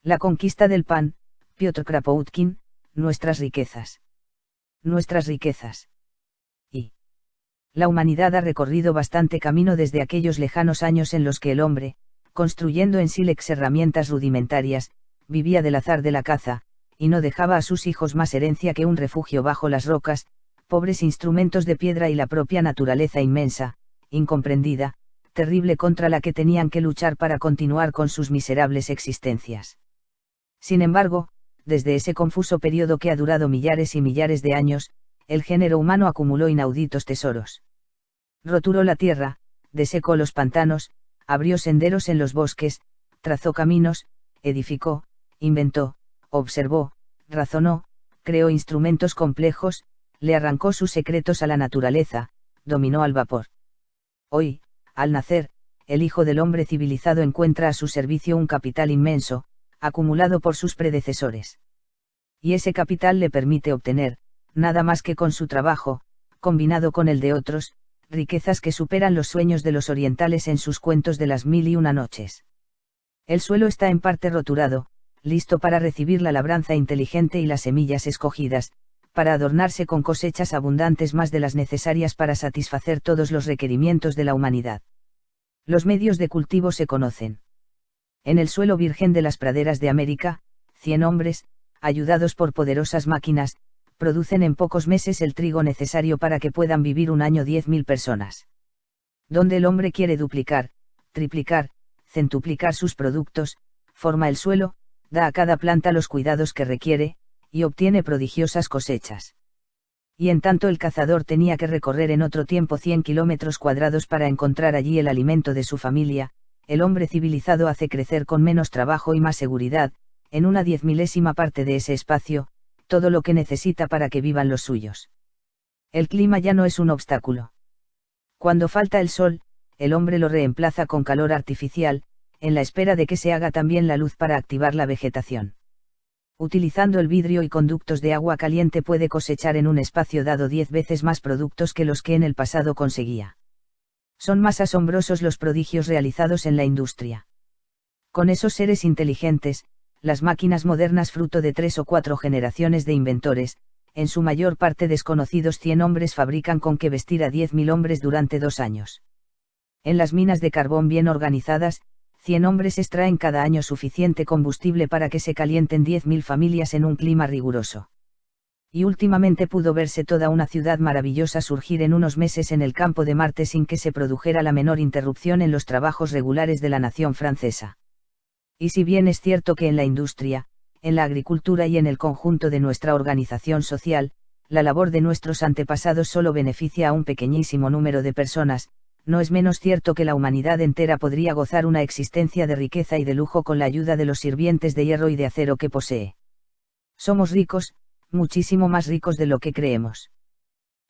La conquista del pan, Piotr Kropotkin, nuestras riquezas. Nuestras riquezas. Y la humanidad ha recorrido bastante camino desde aquellos lejanos años en los que el hombre, construyendo en sílex herramientas rudimentarias, vivía del azar de la caza, y no dejaba a sus hijos más herencia que un refugio bajo las rocas, pobres instrumentos de piedra y la propia naturaleza inmensa, incomprendida, terrible contra la que tenían que luchar para continuar con sus miserables existencias. Sin embargo, desde ese confuso periodo que ha durado millares y millares de años, el género humano acumuló inauditos tesoros. Roturó la tierra, desecó los pantanos, abrió senderos en los bosques, trazó caminos, edificó, inventó, observó, razonó, creó instrumentos complejos, le arrancó sus secretos a la naturaleza, dominó al vapor. Hoy, al nacer, el Hijo del Hombre civilizado encuentra a su servicio un capital inmenso, acumulado por sus predecesores. Y ese capital le permite obtener, nada más que con su trabajo, combinado con el de otros, riquezas que superan los sueños de los orientales en sus cuentos de las 1001 noches. El suelo está en parte roturado, listo para recibir la labranza inteligente y las semillas escogidas, para adornarse con cosechas abundantes más de las necesarias para satisfacer todos los requerimientos de la humanidad. Los medios de cultivo se conocen. En el suelo virgen de las praderas de América, 100 hombres, ayudados por poderosas máquinas, producen en pocos meses el trigo necesario para que puedan vivir un año 10.000 personas. Donde el hombre quiere duplicar, triplicar, centuplicar sus productos, forma el suelo, da a cada planta los cuidados que requiere, y obtiene prodigiosas cosechas. Y en tanto el cazador tenía que recorrer en otro tiempo 100 kilómetros cuadrados para encontrar allí el alimento de su familia, el hombre civilizado hace crecer con menos trabajo y más seguridad, en una 10.000ª parte de ese espacio, todo lo que necesita para que vivan los suyos. El clima ya no es un obstáculo. Cuando falta el sol, el hombre lo reemplaza con calor artificial, en la espera de que se haga también la luz para activar la vegetación. Utilizando el vidrio y conductos de agua caliente puede cosechar en un espacio dado 10 veces más productos que los que en el pasado conseguía. Son más asombrosos los prodigios realizados en la industria. Con esos seres inteligentes, las máquinas modernas fruto de 3 o 4 generaciones de inventores, en su mayor parte desconocidos 100 hombres fabrican con que vestir a 10.000 hombres durante 2 años. En las minas de carbón bien organizadas, 100 hombres extraen cada año suficiente combustible para que se calienten 10.000 familias en un clima riguroso. Y últimamente pudo verse toda una ciudad maravillosa surgir en unos meses en el campo de Marte sin que se produjera la menor interrupción en los trabajos regulares de la nación francesa. Y si bien es cierto que en la industria, en la agricultura y en el conjunto de nuestra organización social, la labor de nuestros antepasados solo beneficia a un pequeñísimo número de personas, no es menos cierto que la humanidad entera podría gozar una existencia de riqueza y de lujo con la ayuda de los sirvientes de hierro y de acero que posee. Somos ricos, muchísimo más ricos de lo que creemos.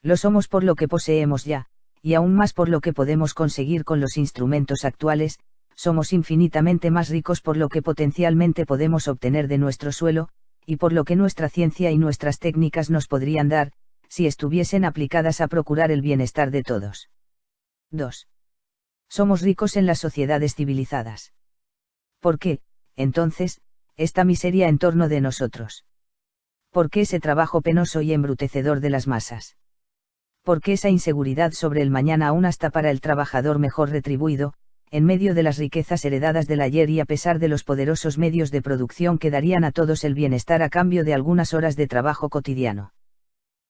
Lo somos por lo que poseemos ya, y aún más por lo que podemos conseguir con los instrumentos actuales, somos infinitamente más ricos por lo que potencialmente podemos obtener de nuestro suelo, y por lo que nuestra ciencia y nuestras técnicas nos podrían dar, si estuviesen aplicadas a procurar el bienestar de todos. 2. Somos ricos en las sociedades civilizadas. ¿Por qué, entonces, esta miseria en torno de nosotros? ¿Por qué ese trabajo penoso y embrutecedor de las masas? ¿Por qué esa inseguridad sobre el mañana aún hasta para el trabajador mejor retribuido, en medio de las riquezas heredadas del ayer y a pesar de los poderosos medios de producción que darían a todos el bienestar a cambio de algunas horas de trabajo cotidiano?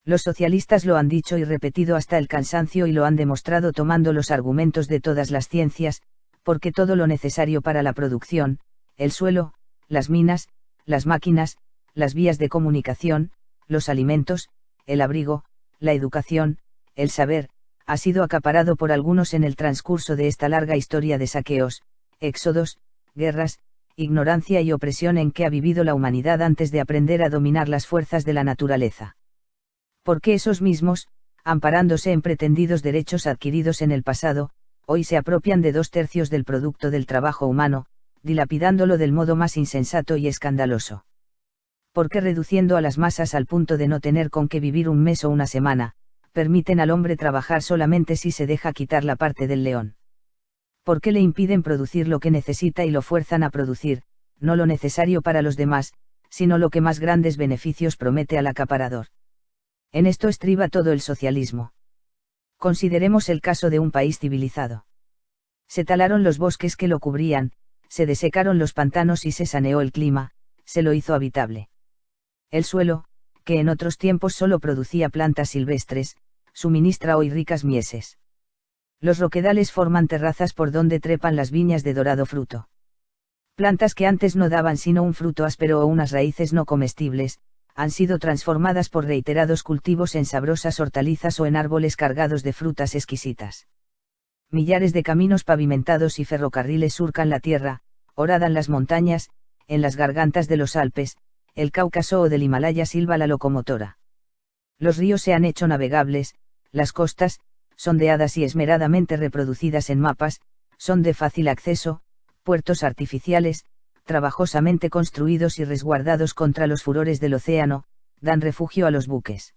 Los socialistas lo han dicho y repetido hasta el cansancio y lo han demostrado tomando los argumentos de todas las ciencias, porque todo lo necesario para la producción, el suelo, las minas, las máquinas, las vías de comunicación, los alimentos, el abrigo, la educación, el saber, ha sido acaparado por algunos en el transcurso de esta larga historia de saqueos, éxodos, guerras, ignorancia y opresión en que ha vivido la humanidad antes de aprender a dominar las fuerzas de la naturaleza. Porque esos mismos, amparándose en pretendidos derechos adquiridos en el pasado, hoy se apropian de 2/3 del producto del trabajo humano, dilapidándolo del modo más insensato y escandaloso. Porque reduciendo a las masas al punto de no tener con qué vivir un mes o una semana, permiten al hombre trabajar solamente si se deja quitar la parte del león. Porque le impiden producir lo que necesita y lo fuerzan a producir, no lo necesario para los demás, sino lo que más grandes beneficios promete al acaparador. En esto estriba todo el socialismo. Consideremos el caso de un país civilizado. Se talaron los bosques que lo cubrían, se desecaron los pantanos y se saneó el clima, se lo hizo habitable. El suelo, que en otros tiempos solo producía plantas silvestres, suministra hoy ricas mieses. Los roquedales forman terrazas por donde trepan las viñas de dorado fruto. Plantas que antes no daban sino un fruto áspero o unas raíces no comestibles, han sido transformadas por reiterados cultivos en sabrosas hortalizas o en árboles cargados de frutas exquisitas. Millares de caminos pavimentados y ferrocarriles surcan la tierra, horadan las montañas, en las gargantas de los Alpes, el Cáucaso o del Himalaya silba la locomotora. Los ríos se han hecho navegables, las costas, sondeadas y esmeradamente reproducidas en mapas, son de fácil acceso, puertos artificiales, trabajosamente construidos y resguardados contra los furores del océano, dan refugio a los buques.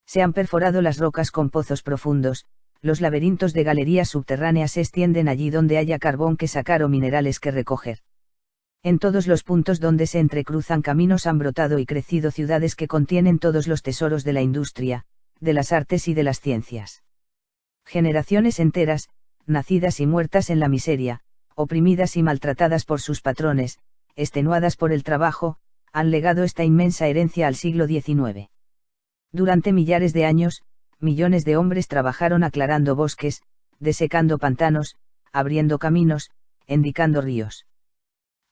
Se han perforado las rocas con pozos profundos, los laberintos de galerías subterráneas se extienden allí donde haya carbón que sacar o minerales que recoger. En todos los puntos donde se entrecruzan caminos han brotado y crecido ciudades que contienen todos los tesoros de la industria, de las artes y de las ciencias. Generaciones enteras, nacidas y muertas en la miseria, oprimidas y maltratadas por sus patrones, extenuadas por el trabajo, han legado esta inmensa herencia al siglo XIX. Durante millares de años, millones de hombres trabajaron aclarando bosques, desecando pantanos, abriendo caminos, endicando ríos.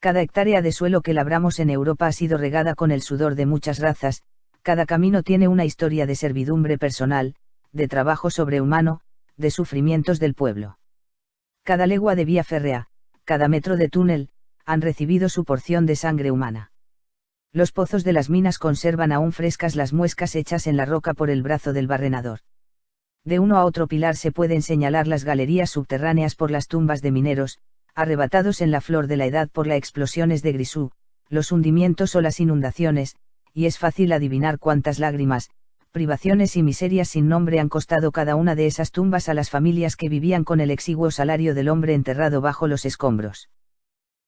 Cada hectárea de suelo que labramos en Europa ha sido regada con el sudor de muchas razas, cada camino tiene una historia de servidumbre personal, de trabajo sobrehumano, de sufrimientos del pueblo. Cada legua de vía férrea, cada metro de túnel, han recibido su porción de sangre humana. Los pozos de las minas conservan aún frescas las muescas hechas en la roca por el brazo del barrenador. De uno a otro pilar se pueden señalar las galerías subterráneas por las tumbas de mineros, arrebatados en la flor de la edad por las explosiones de Grisú, los hundimientos o las inundaciones, y es fácil adivinar cuántas lágrimas, privaciones y miserias sin nombre han costado cada una de esas tumbas a las familias que vivían con el exiguo salario del hombre enterrado bajo los escombros.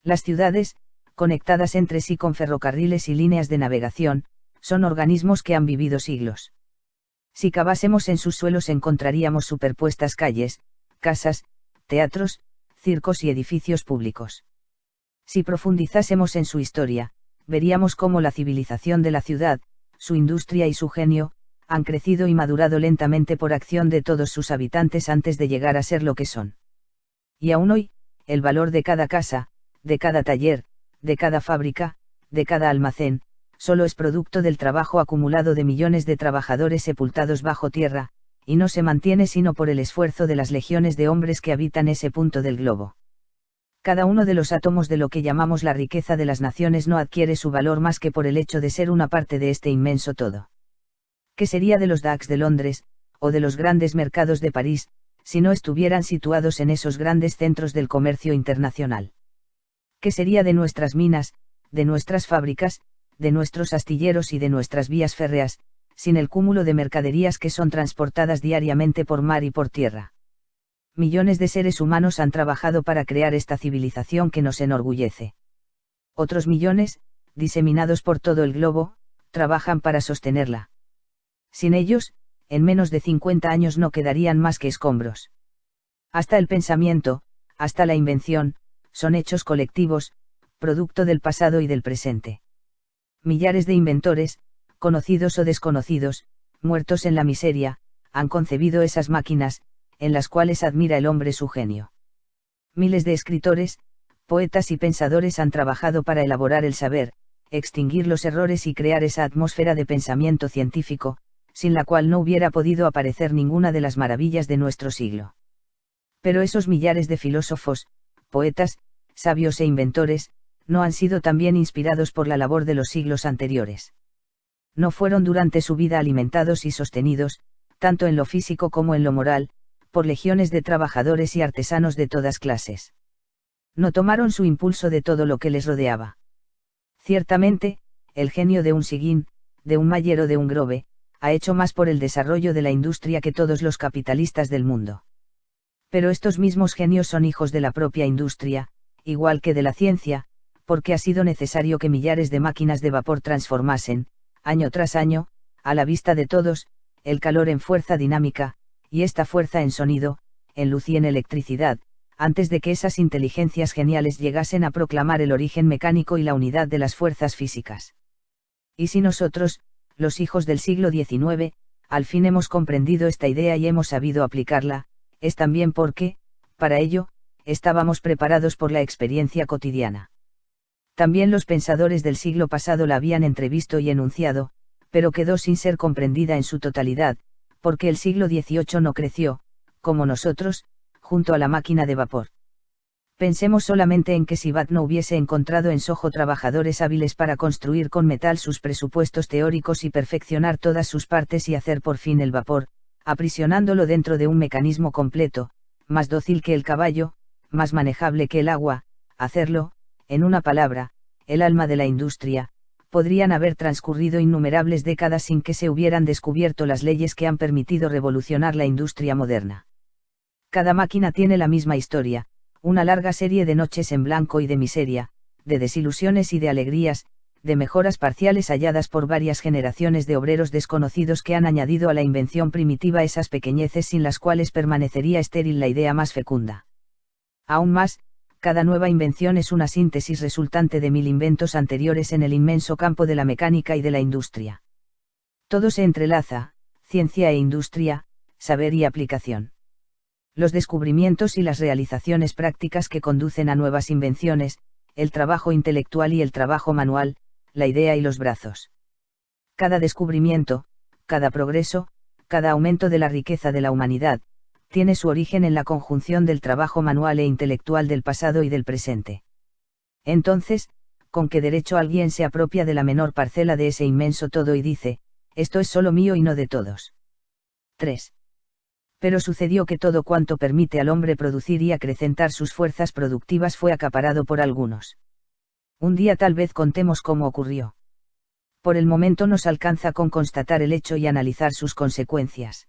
Las ciudades, conectadas entre sí con ferrocarriles y líneas de navegación, son organismos que han vivido siglos. Si cavásemos en sus suelos encontraríamos superpuestas calles, casas, teatros, circos y edificios públicos. Si profundizásemos en su historia, veríamos cómo la civilización de la ciudad, su industria y su genio, han crecido y madurado lentamente por acción de todos sus habitantes antes de llegar a ser lo que son. Y aún hoy, el valor de cada casa, de cada taller, de cada fábrica, de cada almacén, solo es producto del trabajo acumulado de millones de trabajadores sepultados bajo tierra, y no se mantiene sino por el esfuerzo de las legiones de hombres que habitan ese punto del globo. Cada uno de los átomos de lo que llamamos la riqueza de las naciones no adquiere su valor más que por el hecho de ser una parte de este inmenso todo. ¿Qué sería de los DAX de Londres, o de los grandes mercados de París, si no estuvieran situados en esos grandes centros del comercio internacional? ¿Qué sería de nuestras minas, de nuestras fábricas, de nuestros astilleros y de nuestras vías férreas, sin el cúmulo de mercaderías que son transportadas diariamente por mar y por tierra? Millones de seres humanos han trabajado para crear esta civilización que nos enorgullece. Otros millones, diseminados por todo el globo, trabajan para sostenerla. Sin ellos, en menos de 50 años no quedarían más que escombros. Hasta el pensamiento, hasta la invención, son hechos colectivos, producto del pasado y del presente. Millares de inventores, conocidos o desconocidos, muertos en la miseria, han concebido esas máquinas, en las cuales admira el hombre su genio. Miles de escritores, poetas y pensadores han trabajado para elaborar el saber, extinguir los errores y crear esa atmósfera de pensamiento científico, sin la cual no hubiera podido aparecer ninguna de las maravillas de nuestro siglo. Pero esos millares de filósofos, poetas, sabios e inventores, no han sido también inspirados por la labor de los siglos anteriores. No fueron durante su vida alimentados y sostenidos, tanto en lo físico como en lo moral, por legiones de trabajadores y artesanos de todas clases. No tomaron su impulso de todo lo que les rodeaba. Ciertamente, el genio de un Seguin, de un Mayer o de un Grove, ha hecho más por el desarrollo de la industria que todos los capitalistas del mundo. Pero estos mismos genios son hijos de la propia industria, igual que de la ciencia, porque ha sido necesario que millares de máquinas de vapor transformasen, año tras año, a la vista de todos, el calor en fuerza dinámica, y esta fuerza en sonido, en luz y en electricidad, antes de que esas inteligencias geniales llegasen a proclamar el origen mecánico y la unidad de las fuerzas físicas. Y si nosotros, los hijos del siglo XIX, al fin hemos comprendido esta idea y hemos sabido aplicarla, es también porque, para ello, estábamos preparados por la experiencia cotidiana. También los pensadores del siglo pasado la habían entrevisto y enunciado, pero quedó sin ser comprendida en su totalidad, porque el siglo XVIII no creció, como nosotros, junto a la máquina de vapor. Pensemos solamente en que si Watt no hubiese encontrado en Soho trabajadores hábiles para construir con metal sus presupuestos teóricos y perfeccionar todas sus partes y hacer por fin el vapor, aprisionándolo dentro de un mecanismo completo, más dócil que el caballo, más manejable que el agua, hacerlo, en una palabra, el alma de la industria, podrían haber transcurrido innumerables décadas sin que se hubieran descubierto las leyes que han permitido revolucionar la industria moderna. Cada máquina tiene la misma historia, una larga serie de noches en blanco y de miseria, de desilusiones y de alegrías, de mejoras parciales halladas por varias generaciones de obreros desconocidos que han añadido a la invención primitiva esas pequeñeces sin las cuales permanecería estéril la idea más fecunda. Aún más, cada nueva invención es una síntesis resultante de 1000 inventos anteriores en el inmenso campo de la mecánica y de la industria. Todo se entrelaza, ciencia e industria, saber y aplicación. Los descubrimientos y las realizaciones prácticas que conducen a nuevas invenciones, el trabajo intelectual y el trabajo manual, la idea y los brazos. Cada descubrimiento, cada progreso, cada aumento de la riqueza de la humanidad, tiene su origen en la conjunción del trabajo manual e intelectual del pasado y del presente. Entonces, ¿con qué derecho alguien se apropia de la menor parcela de ese inmenso todo y dice, esto es solo mío y no de todos? 3. Pero sucedió que todo cuanto permite al hombre producir y acrecentar sus fuerzas productivas fue acaparado por algunos. Un día tal vez contemos cómo ocurrió. Por el momento nos alcanza con constatar el hecho y analizar sus consecuencias.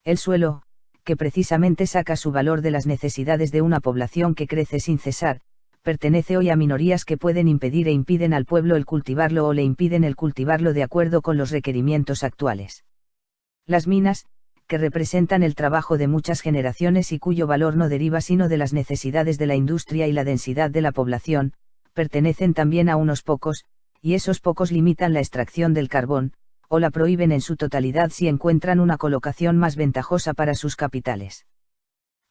El suelo, que precisamente saca su valor de las necesidades de una población que crece sin cesar, pertenece hoy a minorías que pueden impedir e impiden al pueblo el cultivarlo o le impiden el cultivarlo de acuerdo con los requerimientos actuales. Las minas, que representan el trabajo de muchas generaciones y cuyo valor no deriva sino de las necesidades de la industria y la densidad de la población, pertenecen también a unos pocos, y esos pocos limitan la extracción del carbón, o la prohíben en su totalidad si encuentran una colocación más ventajosa para sus capitales.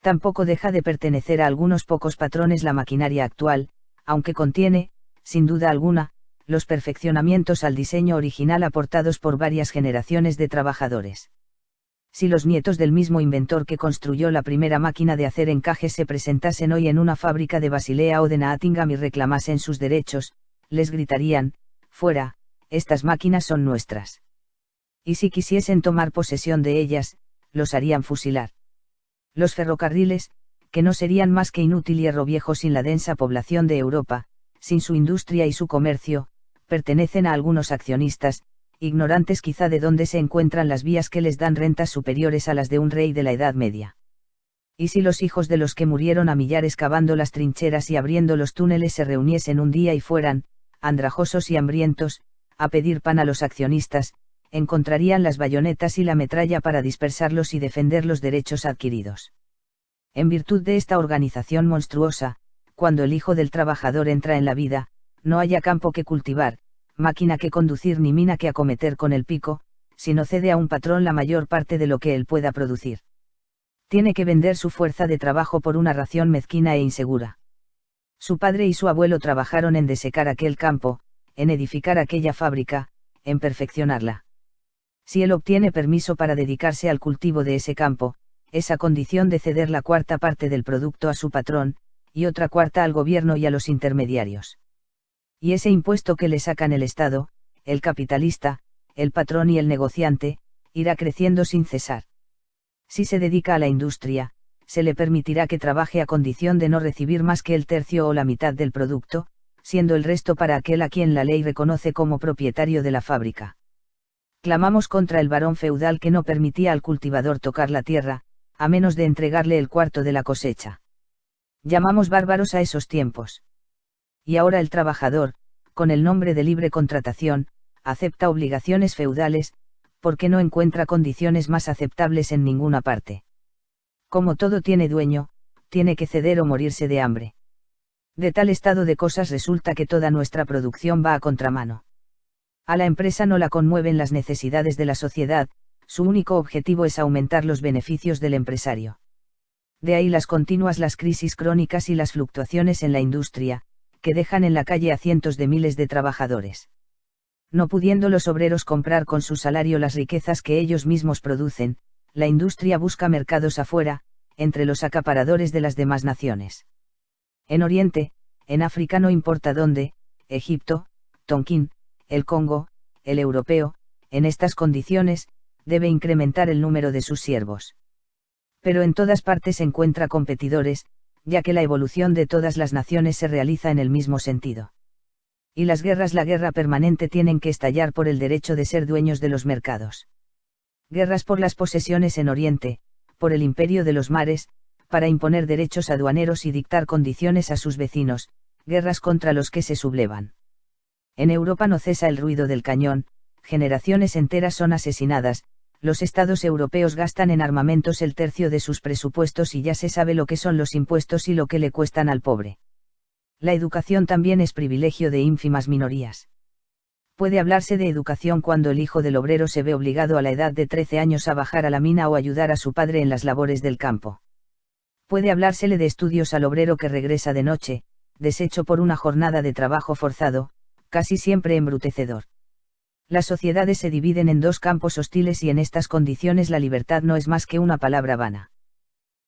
Tampoco deja de pertenecer a algunos pocos patrones la maquinaria actual, aunque contiene, sin duda alguna, los perfeccionamientos al diseño original aportados por varias generaciones de trabajadores. Si los nietos del mismo inventor que construyó la primera máquina de hacer encajes se presentasen hoy en una fábrica de Basilea o de Nottingham y reclamasen sus derechos, les gritarían, fuera, estas máquinas son nuestras. Y si quisiesen tomar posesión de ellas, los harían fusilar. Los ferrocarriles, que no serían más que inútil hierro viejo sin la densa población de Europa, sin su industria y su comercio, pertenecen a algunos accionistas, ignorantes quizá de dónde se encuentran las vías que les dan rentas superiores a las de un rey de la Edad Media. Y si los hijos de los que murieron a millares cavando las trincheras y abriendo los túneles se reuniesen un día y fueran, andrajosos y hambrientos, a pedir pan a los accionistas, encontrarían las bayonetas y la metralla para dispersarlos y defender los derechos adquiridos. En virtud de esta organización monstruosa, cuando el hijo del trabajador entra en la vida, no haya campo que cultivar, máquina que conducir ni mina que acometer con el pico, sino cede a un patrón la mayor parte de lo que él pueda producir. Tiene que vender su fuerza de trabajo por una ración mezquina e insegura. Su padre y su abuelo trabajaron en desecar aquel campo, en edificar aquella fábrica, en perfeccionarla. Si él obtiene permiso para dedicarse al cultivo de ese campo, esa condición de ceder la cuarta parte del producto a su patrón, y otra cuarta al gobierno y a los intermediarios. Y ese impuesto que le sacan el Estado, el capitalista, el patrón y el negociante, irá creciendo sin cesar. Si se dedica a la industria, se le permitirá que trabaje a condición de no recibir más que el tercio o la mitad del producto, siendo el resto para aquel a quien la ley reconoce como propietario de la fábrica. Clamamos contra el varón feudal que no permitía al cultivador tocar la tierra, a menos de entregarle el cuarto de la cosecha. Llamamos bárbaros a esos tiempos. Y ahora el trabajador, con el nombre de libre contratación, acepta obligaciones feudales, porque no encuentra condiciones más aceptables en ninguna parte. Como todo tiene dueño, tiene que ceder o morirse de hambre. De tal estado de cosas resulta que toda nuestra producción va a contramano. A la empresa no la conmueven las necesidades de la sociedad, su único objetivo es aumentar los beneficios del empresario. De ahí las crisis crónicas y las fluctuaciones en la industria, que dejan en la calle a cientos de miles de trabajadores. No pudiendo los obreros comprar con su salario las riquezas que ellos mismos producen, la industria busca mercados afuera, entre los acaparadores de las demás naciones. En Oriente, en África no importa dónde, Egipto, Tonkin, el Congo, el europeo, en estas condiciones, debe incrementar el número de sus siervos. Pero en todas partes encuentra competidores, ya que la evolución de todas las naciones se realiza en el mismo sentido. Y la guerra permanente tienen que estallar por el derecho de ser dueños de los mercados. Guerras por las posesiones en Oriente, por el imperio de los mares, para imponer derechos aduaneros y dictar condiciones a sus vecinos, guerras contra los que se sublevan. En Europa no cesa el ruido del cañón, generaciones enteras son asesinadas, los estados europeos gastan en armamentos el tercio de sus presupuestos y ya se sabe lo que son los impuestos y lo que le cuestan al pobre. La educación también es privilegio de ínfimas minorías. Puede hablarse de educación cuando el hijo del obrero se ve obligado a la edad de 13 años a bajar a la mina o ayudar a su padre en las labores del campo. Puede hablársele de estudios al obrero que regresa de noche, deshecho por una jornada de trabajo forzado, casi siempre embrutecedor. Las sociedades se dividen en dos campos hostiles y en estas condiciones la libertad no es más que una palabra vana.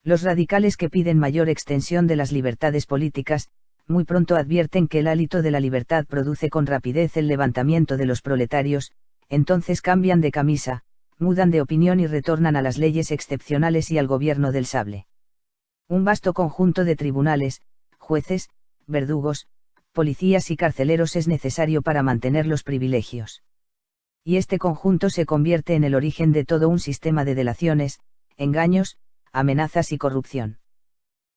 Los radicales que piden mayor extensión de las libertades políticas, muy pronto advierten que el hálito de la libertad produce con rapidez el levantamiento de los proletarios, entonces cambian de camisa, mudan de opinión y retornan a las leyes excepcionales y al gobierno del sable. Un vasto conjunto de tribunales, jueces, verdugos, policías y carceleros es necesario para mantener los privilegios. Y este conjunto se convierte en el origen de todo un sistema de delaciones, engaños, amenazas y corrupción.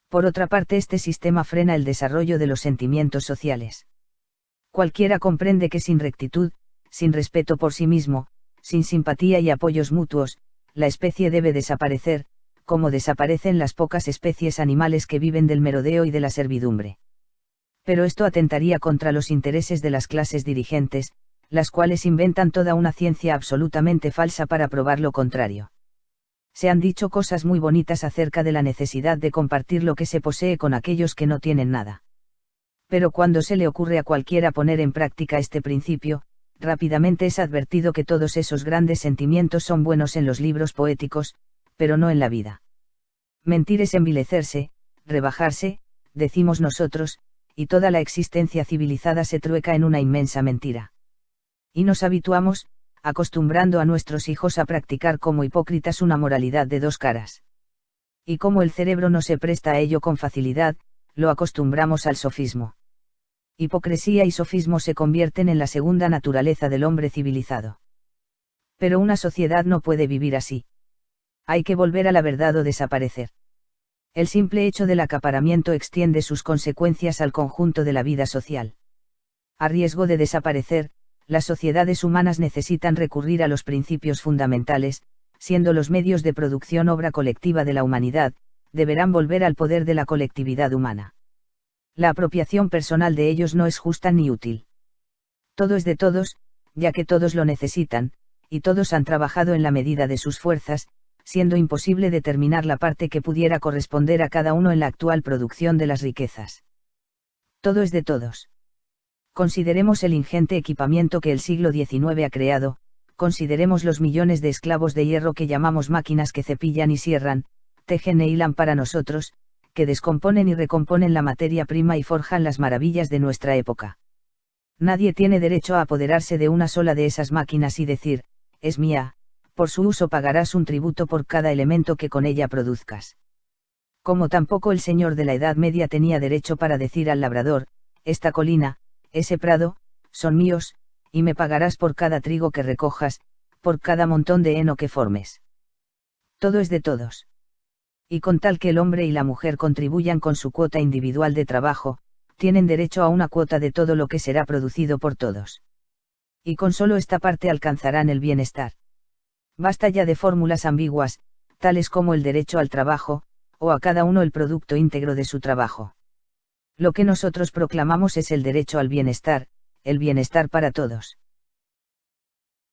Por otra parte, este sistema frena el desarrollo de los sentimientos sociales. Cualquiera comprende que sin rectitud, sin respeto por sí mismo, sin simpatía y apoyos mutuos, la especie debe desaparecer, como desaparecen las pocas especies animales que viven del merodeo y de la servidumbre. Pero esto atentaría contra los intereses de las clases dirigentes, las cuales inventan toda una ciencia absolutamente falsa para probar lo contrario. Se han dicho cosas muy bonitas acerca de la necesidad de compartir lo que se posee con aquellos que no tienen nada. Pero cuando se le ocurre a cualquiera poner en práctica este principio, rápidamente es advertido que todos esos grandes sentimientos son buenos en los libros poéticos, pero no en la vida. Mentir es envilecerse, rebajarse, decimos nosotros, y toda la existencia civilizada se trueca en una inmensa mentira. Y nos habituamos, acostumbrando a nuestros hijos a practicar como hipócritas una moralidad de dos caras. Y como el cerebro no se presta a ello con facilidad, lo acostumbramos al sofismo. Hipocresía y sofismo se convierten en la segunda naturaleza del hombre civilizado. Pero una sociedad no puede vivir así. Hay que volver a la verdad o desaparecer. El simple hecho del acaparamiento extiende sus consecuencias al conjunto de la vida social. A riesgo de desaparecer, las sociedades humanas necesitan recurrir a los principios fundamentales, siendo los medios de producción obra colectiva de la humanidad, deberán volver al poder de la colectividad humana. La apropiación personal de ellos no es justa ni útil. Todo es de todos, ya que todos lo necesitan, y todos han trabajado en la medida de sus fuerzas, siendo imposible determinar la parte que pudiera corresponder a cada uno en la actual producción de las riquezas. Todo es de todos. Consideremos el ingente equipamiento que el siglo XIX ha creado, consideremos los millones de esclavos de hierro que llamamos máquinas que cepillan y sierran, tejen e hilan para nosotros, que descomponen y recomponen la materia prima y forjan las maravillas de nuestra época. Nadie tiene derecho a apoderarse de una sola de esas máquinas y decir, es mía, por su uso pagarás un tributo por cada elemento que con ella produzcas. Como tampoco el señor de la Edad Media tenía derecho para decir al labrador, esta colina, ese prado, son míos, y me pagarás por cada trigo que recojas, por cada montón de heno que formes. Todo es de todos. Y con tal que el hombre y la mujer contribuyan con su cuota individual de trabajo, tienen derecho a una cuota de todo lo que será producido por todos. Y con solo esta parte alcanzarán el bienestar. Basta ya de fórmulas ambiguas, tales como el derecho al trabajo, o a cada uno el producto íntegro de su trabajo. Lo que nosotros proclamamos es el derecho al bienestar, el bienestar para todos.